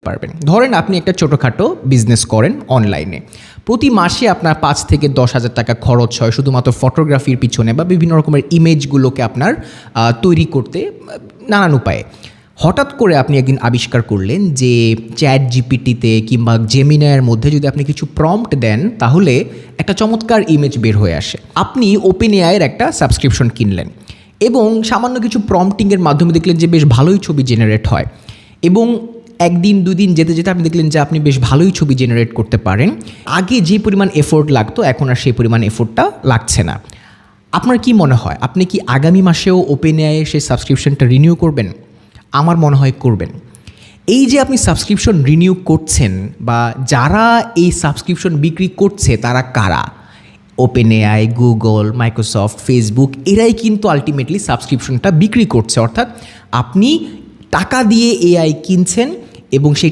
পারবেন। ধরেন আপনি একটা ছোটোখাটো বিজনেস করেন অনলাইনে, প্রতি মাসে আপনার ৫ থেকে ১০,০০০ টাকা খরচ হয় শুধুমাত্র ফটোগ্রাফির পিছনে বা বিভিন্ন রকমের ইমেজগুলোকে আপনার তৈরি করতে নানান উপায়ে। হঠাৎ করে আপনি একদিন আবিষ্কার করলেন যে চ্যাট জিপিটিতে কিংবা জেমিনাইয়ের মধ্যে যদি আপনি কিছু প্রম্পট দেন তাহলে একটা চমৎকার ইমেজ বের হয়ে আসে। আপনি ওপেন এআইয়ের একটা সাবস্ক্রিপশন কিনলেন এবং সামান্য কিছু প্রম্পটিংয়ের মাধ্যমে দেখলেন যে বেশ ভালোই ছবি জেনারেট হয় এবং একদিন দুদিন যেতে যেতে আপনি দেখলেন যে আপনি বেশ ভালোই ছবি জেনারেট করতে পারেন। আগে যে পরিমাণ এফোর্ট লাগতো এখন আর সেই পরিমাণ এফোর্টটা লাগছে না। আপনার কি মনে হয় আপনি কি আগামী মাসেও ওপেন এআইয়ের সেই সাবস্ক্রিপশনটা রিনিউ করবেন? আমার মনে হয় করবেন। এই যে আপনি সাবস্ক্রিপশন রিনিউ করছেন বা যারা এই সাবস্ক্রিপশন বিক্রি করছে তারা কারা? Open AI, Google, Microsoft, Facebook এরাই কিন্তু আলটিমেটলি সাবস্ক্রিপশনটা বিক্রি করছে। অর্থাৎ আপনি টাকা দিয়ে এআই কিনছেন এবং সেই